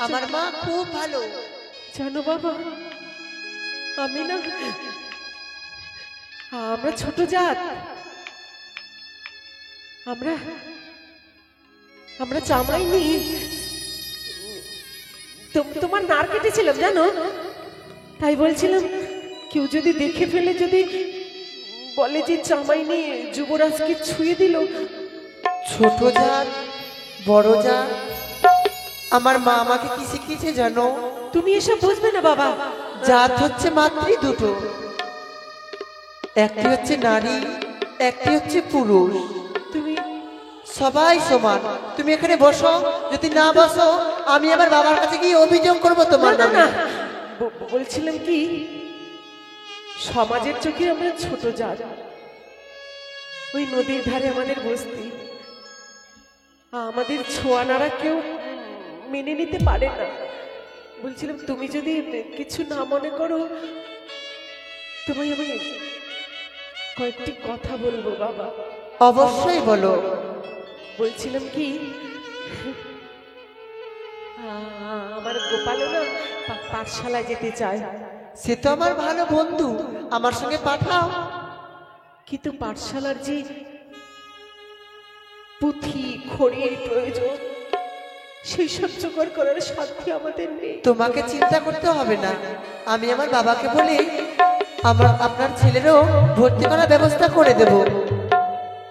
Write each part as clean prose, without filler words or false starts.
আমার মা খুব ভালো। জানো বাবা, আমি না, আমরা ছোট জাত, আমরা আমরা চামড়াই নি। তোমার নার কেটেছিলাম জানো, তাই বলছিলাম কেউ যদি দেখে ফেলে, যদি বলে যে চামাই নিয়ে যুবরাজকে ছুঁয়ে দিল। ছোট জাত বড় জাত, আমার মা আমাকে কি শিখিয়েছে জানো? তুমি এসব বুঝবে না বাবা। জাত হচ্ছে মাতৃ দুটো, একটি হচ্ছে নারী, একটি হচ্ছে পুরুষ। তুমি সবাই সমান। তুমি এখানে বসো, যদি না বসো আমি আমার বাবার কাছে গিয়ে অভিযোগ করবো তোমার না না, নামে। বলছিলাম কি, সমাজের চোখে আমরা ছোট জাত, ওই নদীর ধারে আমাদের বস্তি, আমাদের ছোঁয়ানারা কেউ মেনে নিতে পারে না। বলছিলাম তুমি যদি কিছু না মনে করো, তোমায় আমি কয়েকটি কথা বলবো বাবা। অবশ্যই বলো। বলছিলাম কি, আমার গোপালও না পাঠশালায় যেতে চায়। সে তো আমার ভালো বন্ধু, আমার সঙ্গে পাঠাও। কিন্তু পাঠশালার যে পুঁথি খড়ির প্রয়োজন, সেই সব জোগাড় করার সাধ্য আমাদের নেই। তোমাকে চিন্তা করতে হবে না, আমি আমার বাবাকে বলে আপনার ছেলেরও ভর্তি করার ব্যবস্থা করে দেব।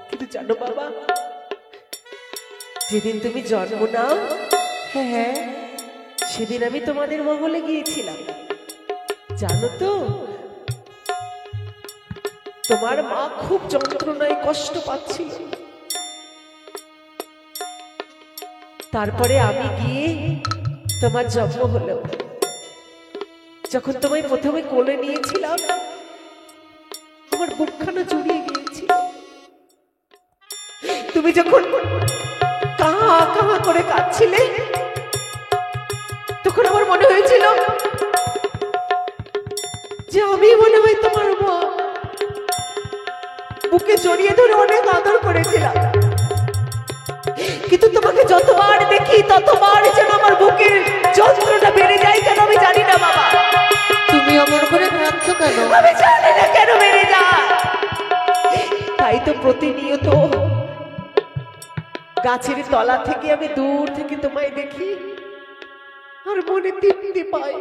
কিন্তু জানো বাবা, যেদিন তুমি জন্ম নাও, হ্যাঁ, সেদিন আমি তোমাদের মহলে গিয়েছিলাম। জানো তো, তোমার মা খুব যন্ত্রণায় কষ্ট পাচ্ছিল। তারপরে আমি গিয়ে তোমার জন্ম হলো। যখন তোমায় প্রথমে কোলে নিয়েছিলাম, আমার বুকখানা জড়িয়ে গিয়েছিল। তুমি যখন কাহা কাহা করে কাঁদছিলে, তখন আমার মনে হয়েছিল যে আমি মনে হয় তোমার মা। বুকে জড়িয়ে ধরে অনেক আদর করেছিলাম, কিন্তু তোমাকে যতবার দেখি ততবার যেন আমার বুকের যন্ত্রণা বেড়ে যায়। কেন আমি জানি না বাবা। তুমি অমর করে কাঁদছো কেন? আমি জানি না কেন বেড়ে যায়। তাই তো প্রতিনিয়ত গাছের তলা থেকে আমি দূর থেকে তোমায় দেখি, আর মনে তৃপ্তি পাই।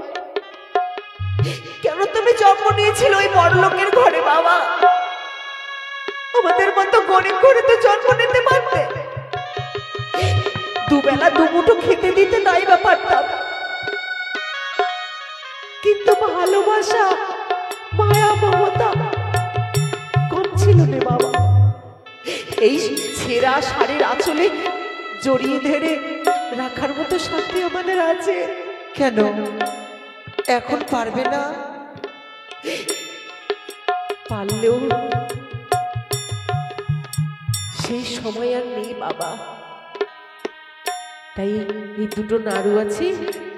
কেন তুমি জন্ম নিয়েছিল ওই বড়লোকের ঘরে বাবা? আমাদের মতো গরিব ঘরে তো জন্ম নিতে পারতে। দুবেলা দুমুঠো খেতে দিতে নাই বা পারতাম, কিন্তু ভালোবাসা, মায়া, মমতা কম ছিল না বাবা। এই ছেঁড়া শাড়ির আঁচলে জড়িয়ে ধরে রাখার মতো শান্তি আমাদের আছে। কেন এখন পারবে না? পারলেও সেই সময় আর নেই বাবা। তাই এই দুটো নাড়ু আছে,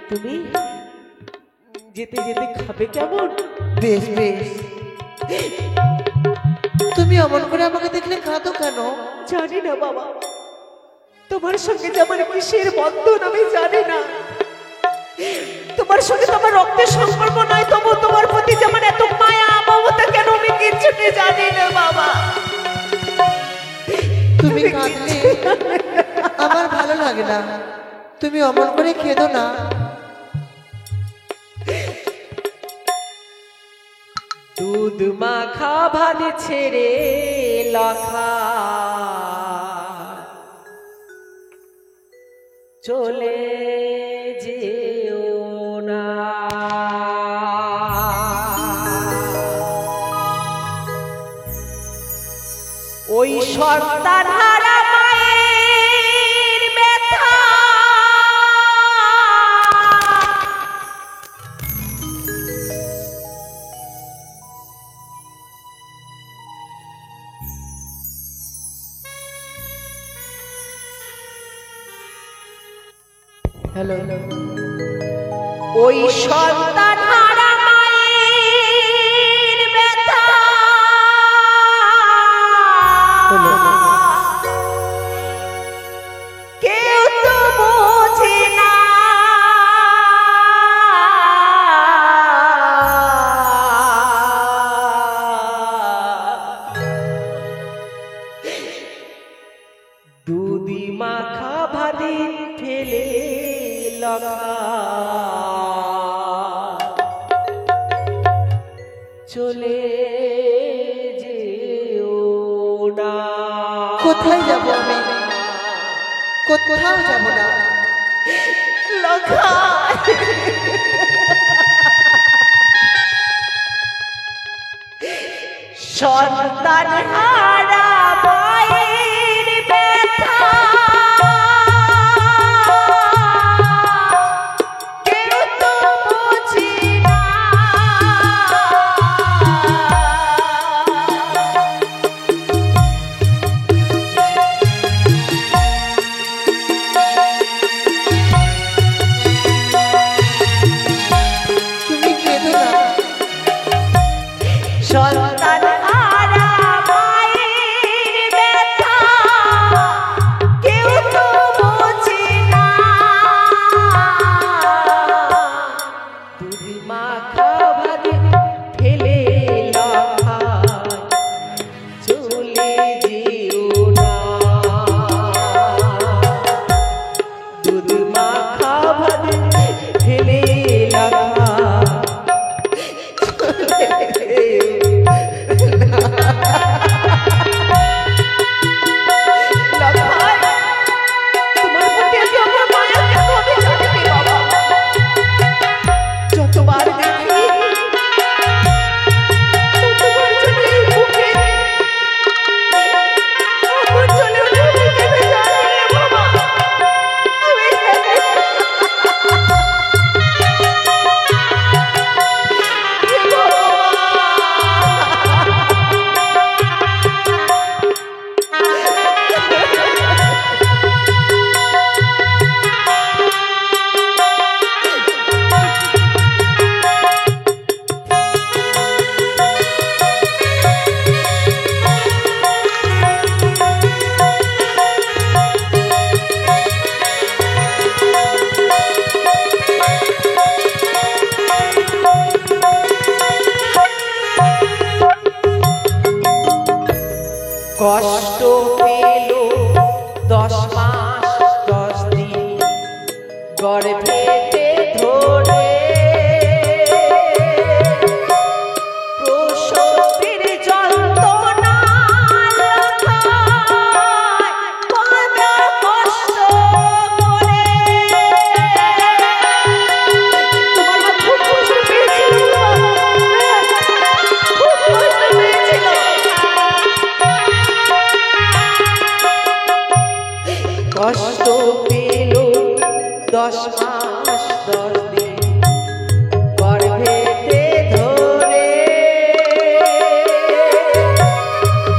তুমি যেতে যেতে খাবে কেমন? বেশ বেশ। তুমি অমন করে আমাকে দেখলে কাঁদো কেন? জানি না বাবা, তোমার সঙ্গে যে আমার কিসের বন্ধন আমি জানি না। তোমার সঙ্গে তো আমার রক্তের সম্পর্ক নয়, তবু তোমার প্রতি যেমন এত মায়া মমতা কেন আমি কিচ্ছুটি জানি না বাবা। তুমি কাঁদলে আমার ভালো লাগে না, তুমি অমন করে কেঁদো না। দুধ মাখা ভাত ছেড়ে লাখা চলে যেও না। ওই সন্তান হারা মায়ের ব্যথা হ্যালো, ওই সন্তান হারা মায়ের ব্যথা কেউ তো বোঝে না। লখা চলে যেও না। কোথায় যাব আমি? কোথাও যাব না। লখা সন্তান হারা মায়ের ব্যথা কেউ তো বোঝে না। তুমি কেঁদো না। সন্তান হারা মায়ের ব্যথা কেউ তো বোঝে না। দুধ মাখা ভাত ফেলে লখায় চলে যেও না। দুধ মাখা ভাত ফেলে লখায় যতবার দেখি ততবার যেন এই বুকে আগুন জ্বলে ওঠে, বুকে ভেজা রে বাবা। কষ্ট পেল 10 মাস 10 দিন গর্ভেতে ধরে, প্রসবের যন্ত্রণা লখায় কত কষ্ট করে। তোমার মা খুব কষ্ট পেয়েছিল, খুব কষ্ট পেয়েছিল। কষ্ট পেল 10 মাস 10 দিন গর্ভেতে ধরে,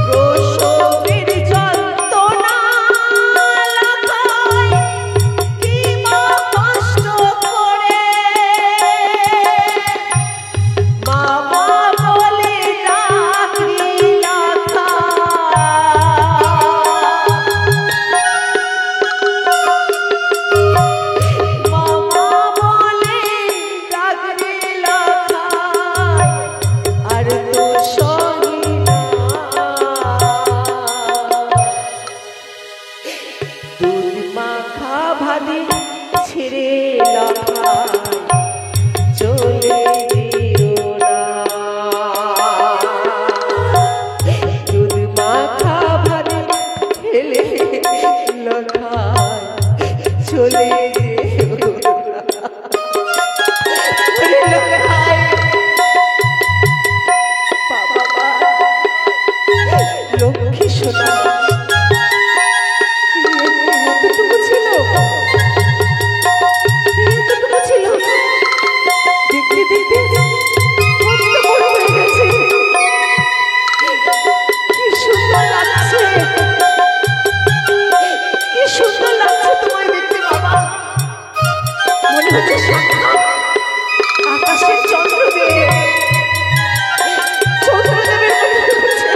প্রসবের যন্ত্রণা লখায় কি মা কষ্ট করে। মামা বলে ডাকলি মামা বলে ডাকলি আর তো সহি না। দুধ মাখা ভাতে ছেড়ে লখায় চলে যেও না। দুধ মাখা ভাতে ফেলে লখায় চলে যেও না। ওরে লখায় বাবা মা লক্ষ্মী সোনা এতটুকু ছিল, এতটুকু ছিল, দেখতে দেখতে কত বড় হয়ে গেছে। কি সুন্দর লাগছে, কি সুন্দর লাগছে তোমায় দেখতে বাবা। মনে হচ্ছে সাক্ষাৎ আকাশের চন্দ্রদেবের মনে হচ্ছে।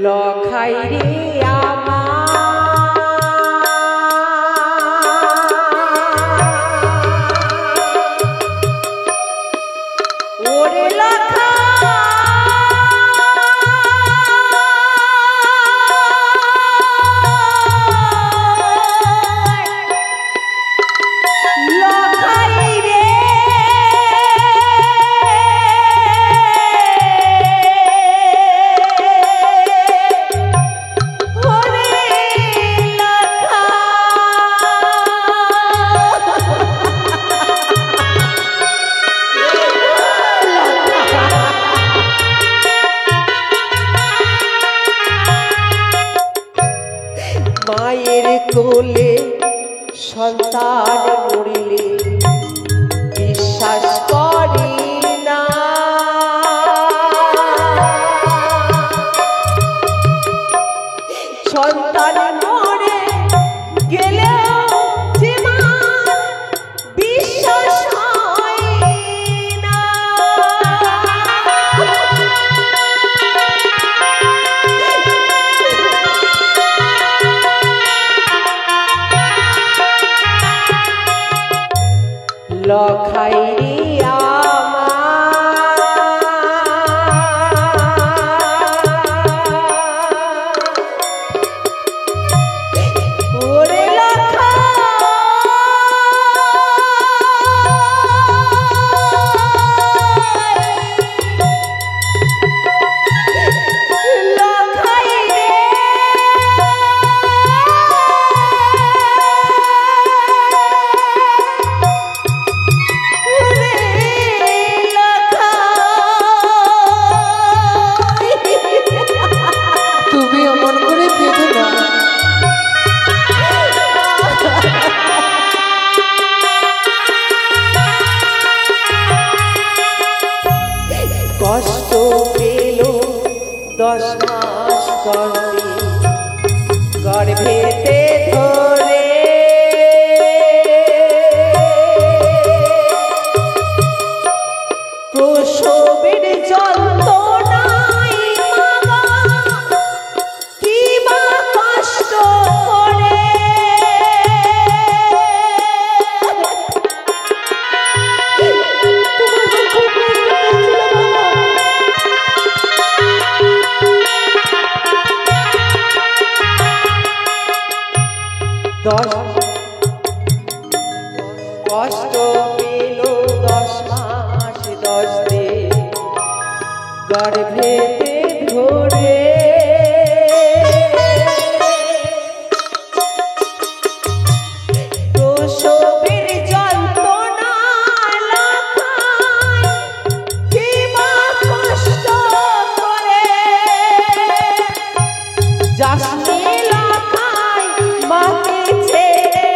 লখাই রে আমার ওরে লখাই রে মায়ের কোলে সন্তান মরিলে বিশ্বাস করি না সন্তান মরে গেলেও যে মার বিশ্বাস হয় না লখাই রে আমার ওরে লখাই রে তুমি অমন করে কেঁদো না। কষ্ট পেল 10 মাস গর্ভেতে ধরে প্রসবের যন্ত্রণায় মাগা কি বা কষ্ট করে কষ্ট পেল 10 মাস 10 দিন গর্ভেতে ধরে প্রসবের যন্ত্রণা লাখাই কি বা কষ্ট করে যাসনি লাখাই মাকে ছেড়ে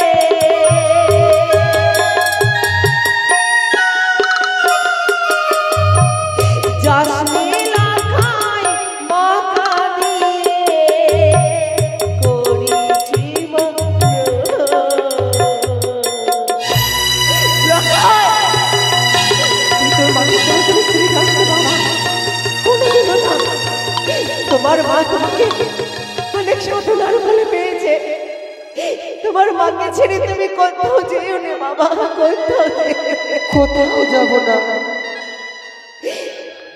যাসনি লাখাই মা কাঁদিয়ে করি জীবন তোমার মা তোমাকে অনেক সাধনার ফলে পেয়েছে তোমার মাকে ছেড়ে তুমি কোথাও যেও না বাবা কোথাও যাব না।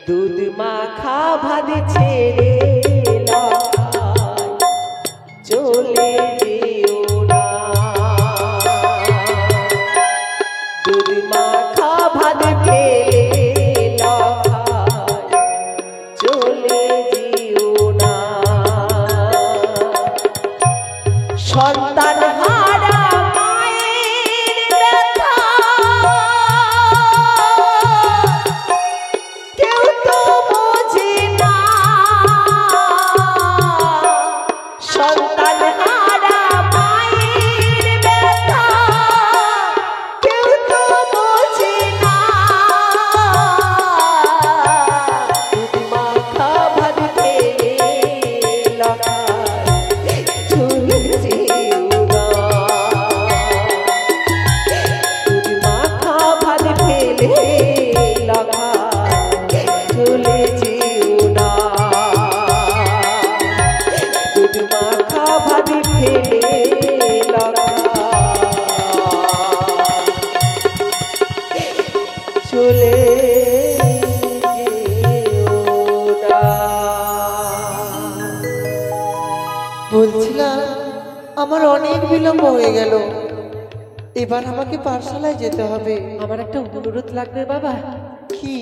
দুধ মাখা ভাত ছেড়ে লখাই চলে যেও না দুধ মাখা ভাত খেলে লখাই চলে যেও না সন্তান হারা মায়ের ব্যথা কেউ তো বোঝে না সন্তান হারা মায়ের ব্যথা কেউ তো বোঝে না দুধ মাখা ভাত খেয়ে লখাই চলে যেও না দুধ মাখা ভাত খেলে লখাই চলে যেও না দুধ বলছিলাম আমার অনেক বিলম্ব হয়ে গেল, এবার আমাকে পাঠশালায় যেতে হবে। আমার একটা অনুরোধ লাগবে বাবা। কি?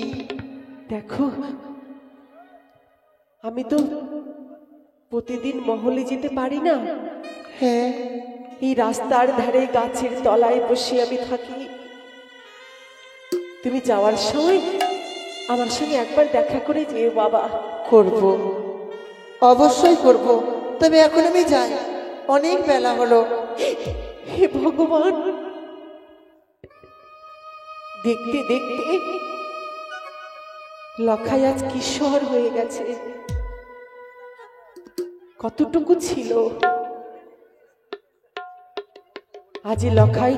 দেখো, আমি তো প্রতিদিন মহলে যেতে পারি না। হ্যাঁ, এই রাস্তার ধারে গাছের তলায় বসে আমি থাকি। তুমি যাওয়ার সময় আমার সঙ্গে একবার দেখা করে যেও বাবা। করব, অবশ্যই করব, তবে এখন আমি যাই, অনেক বেলা হলো। হে ভগবান, দেখতে দেখতে লখাই আজ কিশোর হয়ে গেছে। কতটুকু ছিল আজ লখাই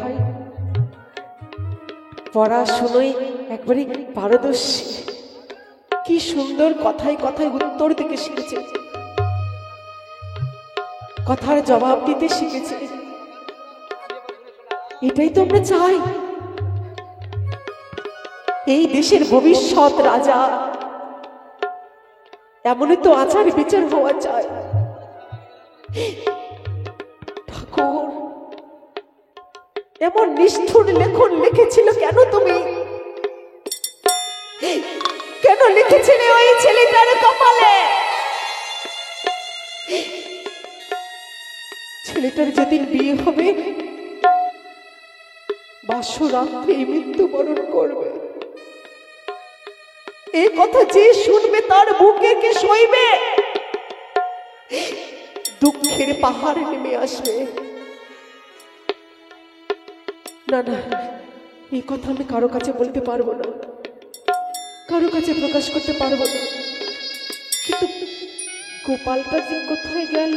পড়াশুনোয় একবারে পারদর্শী। কি সুন্দর কথায় কথায় উত্তর দিতে শিখেছে, কথার জবাব দিতে শিখেছে। এটাই তো আমরা চাই। এই দেশের ভবিষ্যৎ রাজা, এমনই তো আচার বিচার হওয়া চাই। ঠাকুর, এমন নিষ্ঠুর লেখন লিখেছিল কেন তুমি? কেন লিখেছিলে ওই ছেলেটার কপালে? ছেলেটার যেদিন বিয়ে হবে, বাসরাত্রে মৃত্যুবরণ করবে। এই কথা যে শুনবে তার বুকে কে সইবে? দুঃখের পাহাড় নেমে আসবে। না না, এই কথা আমি কারো কাছে বলতে পারবো না, কারো কাছে প্রকাশ করতে পারবো না। কিন্তু গোপালটা যে কোথায় গেল?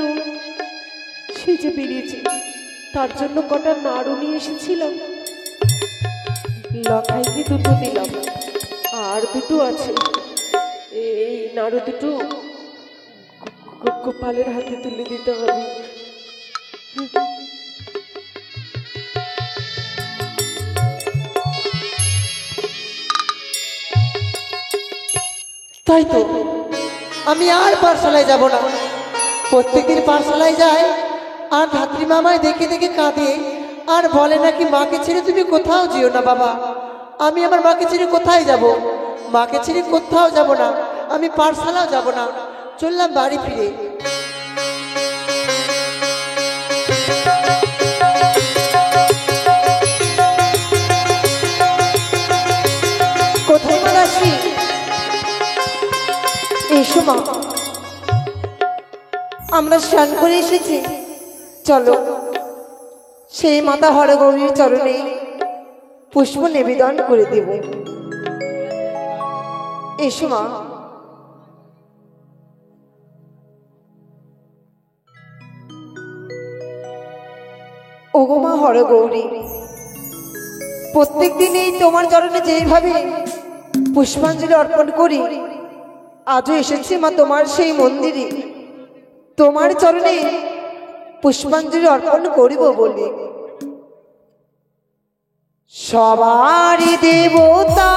সে যে বেরিয়েছে, তার জন্য কটা নাড়ু নিয়ে এসেছিলাম। লখাইকে দুটো দিলাম, আর দুটো আছে। এই নাড়ু দুটো গোপালের হাতে তুলে দিতে হবে। তাই তো, আমি আর পাঠশালায় যাব না। প্রত্যেকদিন পাঠশালায় যায় আর ধাত্রী মামায় দেখে দেখে কাঁদে আর বলে নাকি মাকে ছেড়ে তুমি কোথাও যেও না। বাবা, আমি আমার মাকে ছেড়ে কোথায় যাব? মাকে ছেড়ে কোথাও যাব না, আমি পাঠশালাও যাব না। চললাম বাড়ি ফিরে। কোথায় মালাশ্রী? এসো মা, আমরা স্নান করে এসেছি, চলো সেই মাতা হরগৌরীর চরণে পুষ্প নিবেদন করে দেব। এসো মা। ওগো মা হরগৌরী, প্রত্যেক দিনেই তোমার চরণে যেইভাবে পুষ্পাঞ্জলি অর্পণ করি, আজও এসেছি মা তোমার সেই মন্দিরে তোমার চরণে পুষ্পাঞ্জলি অর্পণ করিব বলি। সবারই দেবতা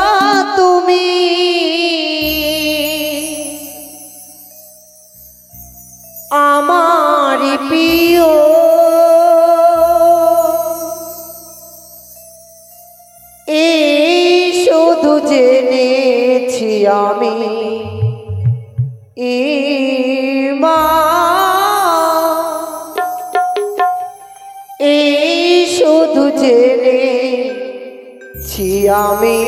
তুমি, আমার প্রিয় এই শুধু জেনেছি আমি, মা এই শুধু জেনেছি আমি,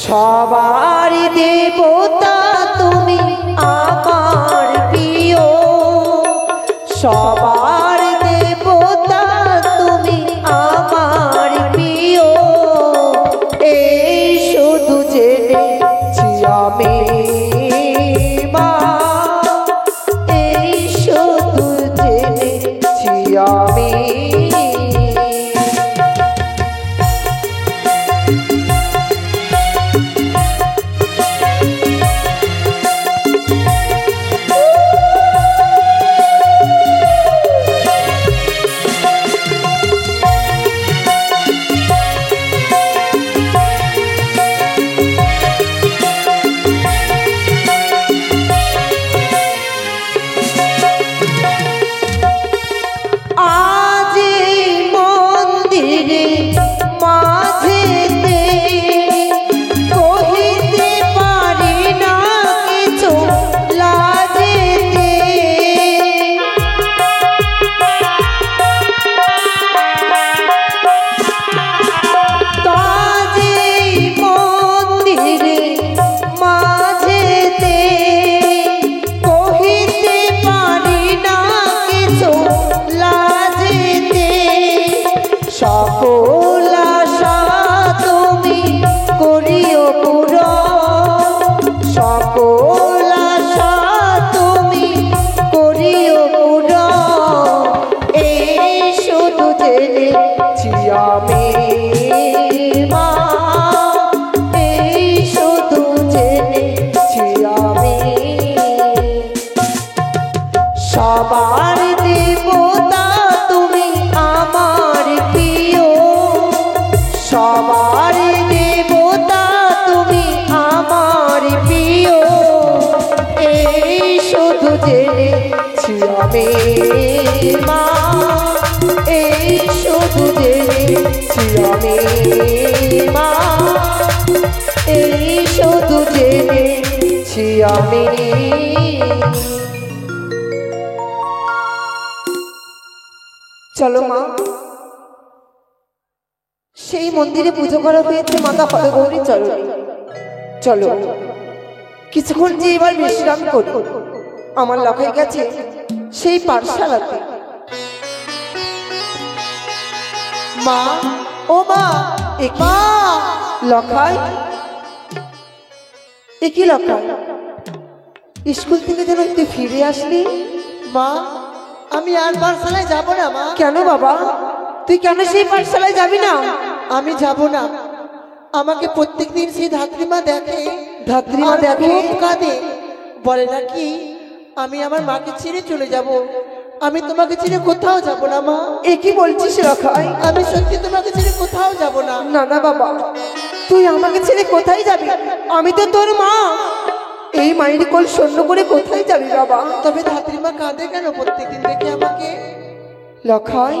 সবারই দেবতা তুমি, আমার প্রিয় সবার দেবতা তুমি, আমার প্রিয় এই শুধু জেনেছি আমি, মা এই শুধু জেনেছি আমি। লাজেতে কাজেই মন্দিরে মাঝেতে কহিতে পারি না কিছু লাজেতে সকল আশা তুমি করিও পূরণ সকল আশা তুমি করিও পূরণ এই শুধু জেনেছি আমি মা এই শুধু জেনেছি আমি সবার দেবতা তুমি আমার প্রিয় সবার দেবতা তুমি আমার প্রিয় এই শুধু জেনেছি আমি মা এই শুধু জেনেছি আমি মা এই শুধু জেনেছি আমি চলো মা সেই মন্দিরে পুজো করা হয়েছে মাতা হরগৌরী চরণে চলো কিছুক্ষণ যে এবার বিশ্রাম করি আমার লখাই গেছে সেই পাঠশালাতে মা, ও মা, মা লখাই একই লখাই স্কুল থেকে যেন তুই ফিরে আসলি মা, আমি আর পাঠশালায় যাব না মা। কেন বাবা তুই কেন সেই পাঠশালায় যাবি না আমি যাব না। আমাকে প্রত্যেকদিন সেই ধাত্রীমা দেখে, ধাত্রীমা আর দেখে? খুব কাঁদে, বলে নাকি আমি আমার মাকে ছেড়ে চলে যাব। আমি তোমাকে ছেড়ে কোথাও যাব না মা। এ কি বলছিস লখাই আমি সত্যি তোমাকে ছেড়ে কোথাও যাব না। না না বাবা তুই আমাকে ছেড়ে কোথায় যাবি আমি তো তোর মা এই মায়ের কোল শূন্য করে কোথায় যাবি বাবা তবে ধাত্রীমা কাঁদে কেন প্রত্যেকদিন দেখে আমাকে? লখাই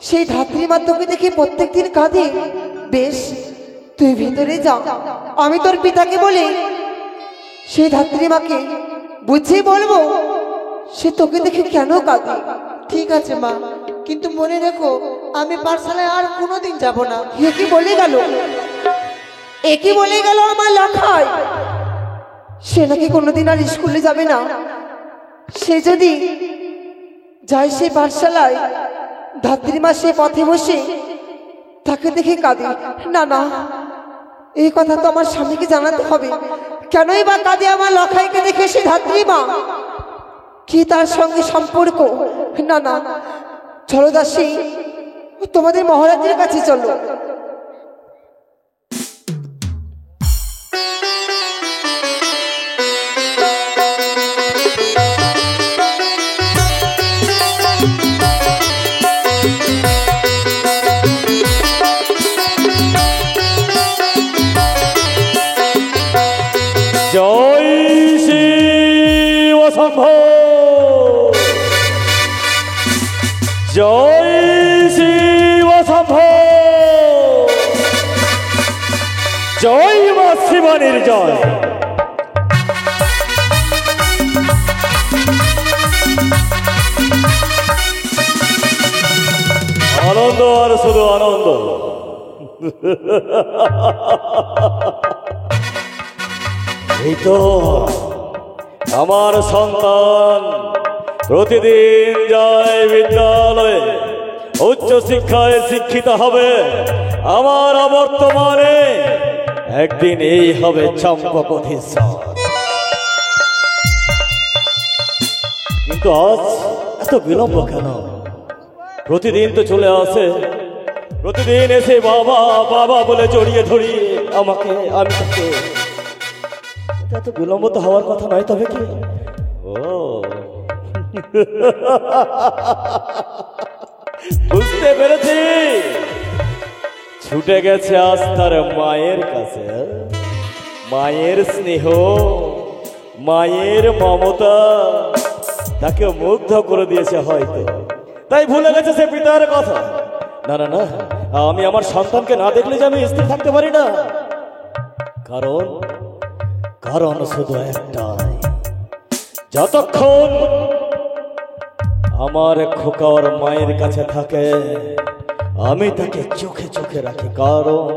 সেই ধাত্রীমা তোকে দেখে প্রত্যেকদিন কাঁদে বেশ তুই ভিতরে যা আমি তোর পিতাকে বলে সেই ধাত্রীমাকে বুঝিয়ে বলবো সে তোকে দেখে কেন কাঁদে ঠিক আছে মা, কিন্তু মনে রেখো আমি পাঠশালায় আর কোনোদিন যাব না। এ কি বলে গেল এ কি বলে গেল আমার লখাই সে নাকি কোনোদিন আর স্কুলে যাবে না সে যদি যায় সেই পাঠশালায় ধাত্রীমা সে পথে বসে তাকে দেখে কাঁদে না না এই কথা তো আমার স্বামীকে জানাতে হবে কেনই বা কাঁদে আমার লখাইকে দেখে সে ধাত্রীমা কি তার সঙ্গে সম্পর্ক না না চলো দাসী তোমাদের মহারাজের কাছে চলো জয় শিব শম্ভো জয় শিব শম্ভো জয় মা শিবানীর জয়। আনন্দ আর শুধু আনন্দ। এই তো আমার সন্তান প্রতিদিন যায় বিদ্যালয়ে, উচ্চ শিক্ষায় শিক্ষিত হবে। আমার অবর্তমানে একদিন এই হবে চম্পকধীশ্বর। কিন্তু আজ এত বিলম্ব কেন? প্রতিদিন তো চলে আসে, প্রতিদিন এসে বাবা বাবা বলে জড়িয়ে ধরিয়ে আমাকে, আমি তাকে। এত বিলম্ব তো হওয়ার কথা নয়, তবে কি? ও বুঝতে পেরেছি, ছুটে গেছে আজ তার মায়ের কাছে। মায়ের স্নেহ, মায়ের মমতা তাকে মুগ্ধ করে দিয়েছে হয়তো, তাই ভুলে গেছে সে পিতার কথা। না না না, আমি আমার সন্তানকে না দেখলে যে আমি স্থির থাকতে পারি না। কারণ কারণ শুধু একটাই, যতক্ষণ আমার খোকা ওর মায়ের কাছে থাকে আমি তাকে চোখে চোখে রাখি, কারণ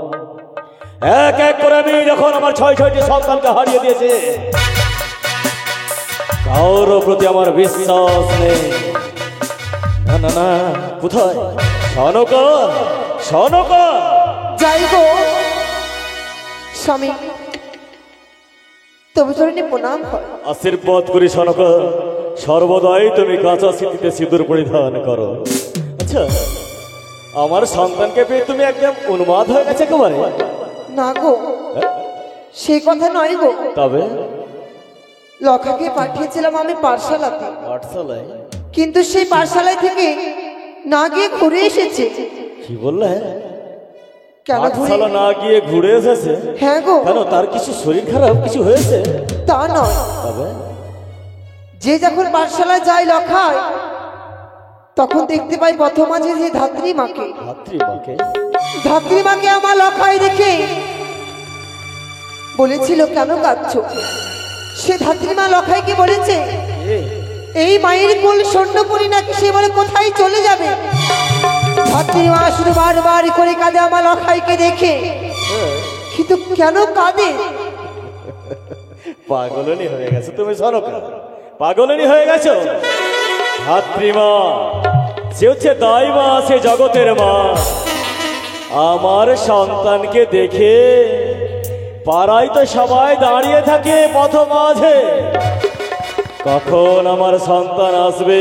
এক এক করে আমি যখন আমার 6টি সন্তানকে হারিয়ে দিয়েছে, কারোর প্রতি আমার বিশ্বাস নেই। না না না, কোথায় সনকা, সনকা? যাই গো স্বামী, তবু চরণে প্রণাম হয়। আশীর্বাদ করি সনকা, সর্বদাই তুমি কাঁচা স্মৃতিতে সিঁদুর পরিধান করো। আচ্ছা, আমার সন্তানকে পেয়ে তুমি একদম উন্মাদ হয়ে গেছে একেবারে? না গো, সেই কথা নয় গো। তবে লখাকে পাঠিয়েছিলাম আমি পাঠশালাতে, পাঠশালায়? কিন্তু সেই পাঠশালায় থেকে না গিয়ে ঘুরে এসেছে। কি বললে? কেন ঘুরে? পাঠশালা না গিয়ে ঘুরে এসেছে? হ্যাঁ গো। কেন, তার কিছু শরীর খারাপ কিছু হয়েছে? তা নয়, তবে যে যখন পাঠশালায় যায় লখায়, তখন দেখতে পাই প্রথম মাঝে যে ধাত্রী মাকে। ভাতৃমাকে? ধাত্রী মাকে আমার লখায় দেখে বলেছিল, কেন কাঁদছো? সে ধাত্রী মা লখাইকে বলেছে, এই মায়ের কোল স্বর্ণপুরী নাকি সে বলে কোথায় চলে যাবে। ধাত্রী মা শুধু বারবার করে কাঁদে আমার লখাইকে দেখে। কিন্তু কেন কাঁদে? পাগলনি হয়ে গেছে তুমি সনকা, পাগলনি হয়ে গেছো। ভাতৃমা সে হচ্ছে দাই মা, সে জগতের মা। আমার সন্তানকে দেখে পাড়ায় তো সবাই দাঁড়িয়ে থাকে পথ মাঝে, কখন আমার সন্তান আসবে,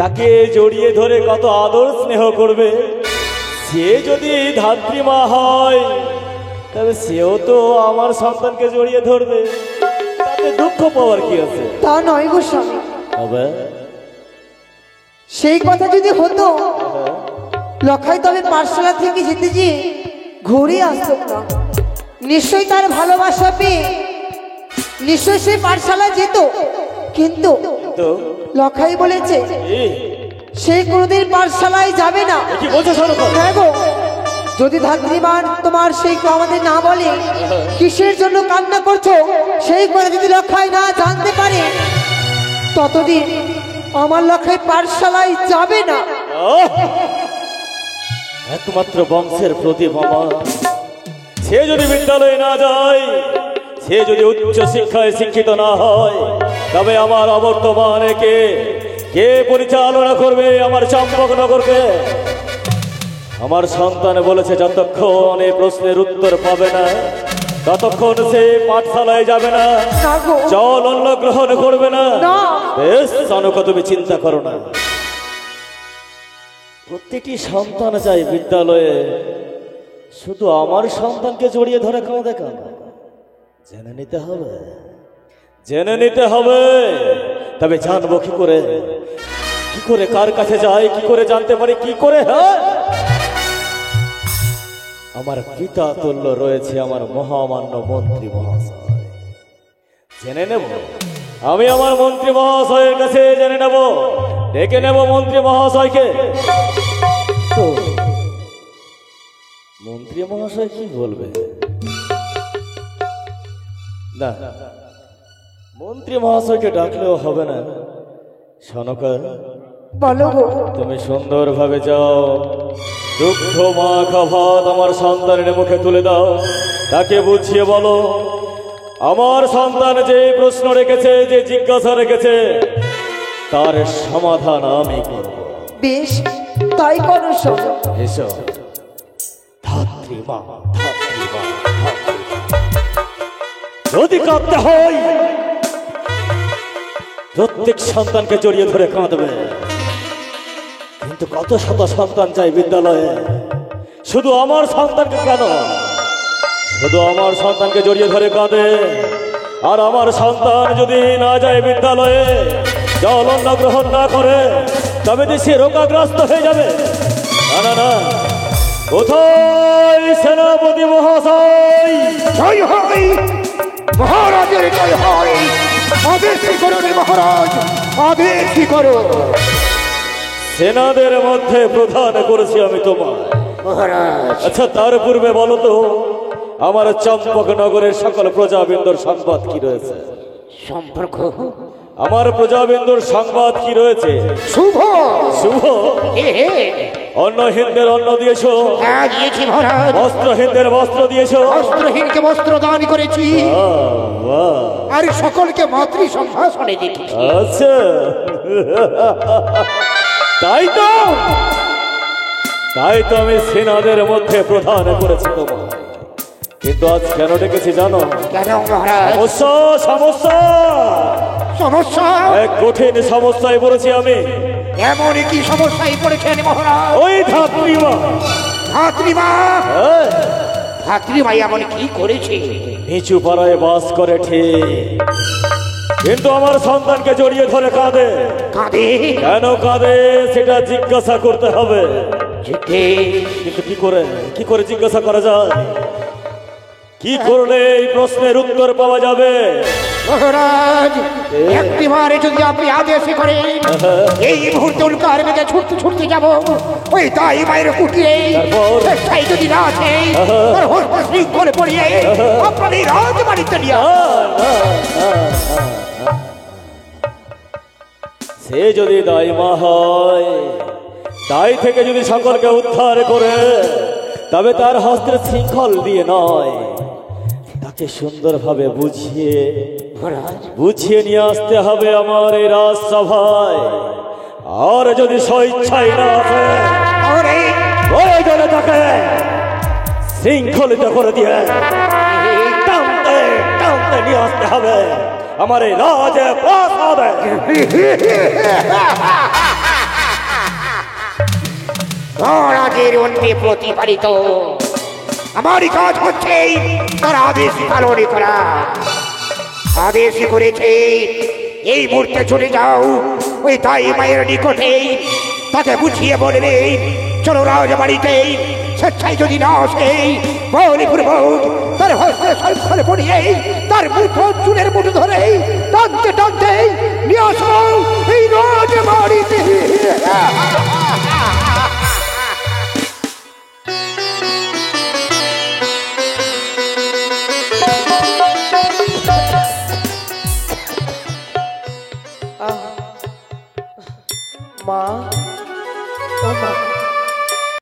তাকে জড়িয়ে ধরে কত আদর স্নেহ করবে। সে যদি ধাত্রীমা হয় তবে সেও তো আমার সন্তানকে জড়িয়ে ধরবে, তাতে দুঃখ পাওয়ার কি আছে? তা নয় গো স্বামী, তবে সেই কথা যদি হতো লখাই তবে পাঠশালা থেকে যেতে গিয়ে ঘুরে আসতো না। নিশ্চয়ই তার ভালোবাসা পেয়ে নিশ্চয়ই সে পাঠশালায় যেত, কিন্তু তো লখাই বলেছে এই, সে কোনোদিন পাঠশালায় যাবে না। কি বলছো সনকা? হ্যাঁ গো, যদি ধাত্রীমান তোমার সেই আমাদের না বলে কিসের জন্য কান্না করছো, সেই কথা যদি লখাই না জানতে পারে, ততদিন আমার লখাই পাঠশালায় যাবে না। একমাত্র বংশের প্রদীপ আমার, সে যদি বিদ্যালয়ে না যায়, সে যদি উচ্চ শিক্ষায় শিক্ষিত না হয়, তবে আমার অবর্তমানে কে পরিচালনা করবে আমার চম্পকনগরকে? আমার সন্তান বলেছে যতক্ষণ এই প্রশ্নের উত্তর পাবে না ততক্ষণ সে পাঠশালায় যাবে না, না গো, জল অন্ন গ্রহণ করবে না। না। বেশ সনকা, তুমি চিন্তা করো না। প্রত্যেকটি সন্তান চাই বিদ্যালয়ে, শুধু আমার সন্তানকে জড়িয়ে ধরে কাঁদে কেন? জেনে নিতে হবে, জেনে নিতে হবে। তবে জানবো কি করে, কি করে কার কাছে যায়, কি করে জানতে পারি, কি করে? হ্যাঁ, আমার পিতা তুল্য রয়েছে আমার মহামান্য মন্ত্রী মহাশয়, জেনে নেব আমি আমার মন্ত্রী মহাশয়ের কাছে, জেনে নেব, ডেকে নেব মন্ত্রী মহাশয়কে। তো মন্ত্রী মহাশয় কি বলবে? না, মন্ত্রী মহাশয়কে ডাকলেও হবে না। সনকা, বলো গো। তুমি সুন্দরভাবে যাও, দুগ্ধ মাখা ভাত আমার সন্তানের মুখে তুলে দাও, তাকে বুঝিয়ে বলো আমার সন্তান যে প্রশ্ন রেখেছে, যে জিজ্ঞাসা রেখেছে, তার সমাধান আমি করব। বেশ, তাই করো শোনো। এসো ধাত্রীমা, ধাত্রীমা, যদি কাঁদতে হয় প্রত্যেক সন্তানকে জড়িয়ে ধরে কাঁদবে, কিন্তু কত শত সন্তান চাই বিদ্যালয়ে, শুধু আমার সন্তানকে কেন? শুধু আমার সন্তানকে জড়িয়ে ধরে কাঁদে, আর আমার সন্তান যদি না যায় বিদ্যালয়ে, জল অন্ন গ্রহণ না করে, তবে যে সে রোগাগ্রস্ত হয়ে যাবে। না না না, কোথায় সেনাপতি মহাশয়? জয় হয় মহারাজের, জয় হয়। আদেশ করো রে মহারাজ, আদেশ করো। সেনাদের মধ্যে প্রধান করেছি আমি তোমার মহারাজ। আচ্ছা, তার পূর্বে বলো তো আমার চম্পকনগরের সকল প্রজাবৃন্দর সংবাদ কি রয়েছে? সম্পর্ক আমার প্রজাবিন্দুর সংবাদ কি রয়েছে? শুভ। শুভ। অন্নহীনদের অন্ন দিয়েছ, হ্যাঁ দিয়েছি মহারাজ। বস্ত্রহীনদের বস্ত্র দিয়েছ। বস্ত্রহীনকে বস্ত্র দান করেছি, বাহ, আর সকলকে মাতৃ সম্ভাষণে দেখেছি। আচ্ছা, তাই তো আমি সেনাদের মধ্যে প্রধান করেছি তোমার। কিন্তু আজ কেন ডেকেছি জানো? কেন মহারাজ? সমস্যা সমস্যা সমস্যা? এক কঠিন সমস্যায় পড়েছি আমি। এমন কি সমস্যায় পড়েছেন মহারাজ? ওই ধাত্রীমা। ধাত্রীমা? ধাত্রীমা এমন কি করেছে? নিচু পাড়ায় বাস করে ঠিক, কিন্তু আমার সন্তানকে জড়িয়ে ধরে কাঁদে। কাঁদে? কেন কাঁদে সেটা জিজ্ঞাসা করতে হবে। কিন্তু কি করে জিজ্ঞাসা করা যায়? কি করলে এই প্রশ্নের উত্তর পাওয়া যাবে? মহারাজ একটিবারে যদি আপনি আদেশ করেন, এই মুহূর্তে উল্কার বেগে ছুটতে ছুটতে যাব ওই তাই মায়ের কুটিরে। চেষ্টায় যদি না আছে তার হস্ত শৃঙ্খলে পড়িয়ে আপনার এই রাজবাড়িতে নিয়ে সে যদি দাইমা হয়, দায় থেকে যদি সকলকে উদ্ধার করে, তবে তার হস্তের শৃঙ্খল দিয়ে নয়, তাকে সুন্দরভাবে বুঝিয়ে নিয়ে আসতে হবে আমার এই রাজসভায়। আর যদি স্বেচ্ছায় না আসে, প্রয়োজনে তাকে শৃঙ্খলিত করে দিয়ে টানতে টানতে নিয়ে আসতে হবে আমার এই রাজ প্রাসাদে। মহারাজের অন্যে প্রতিপালিত আমারই কাজ হচ্ছে তার আদেশ পালন করা। আদেশ করেছে এই মুহূর্তে চলে যাও ওই তাই মায়ের নিকটে, তাকে বুঝিয়ে বলবে চলো রাজবাড়িতে। স্বেচ্ছায় যদি না আসে বলিপূর্বক তার হস্তে সংখ্যারে পড়িয়ে তার মুঠো চুলের মুঠো ধরে টানতে টানতে নিয়ে আসো এই রাজবাড়িতে। মা, ও মা,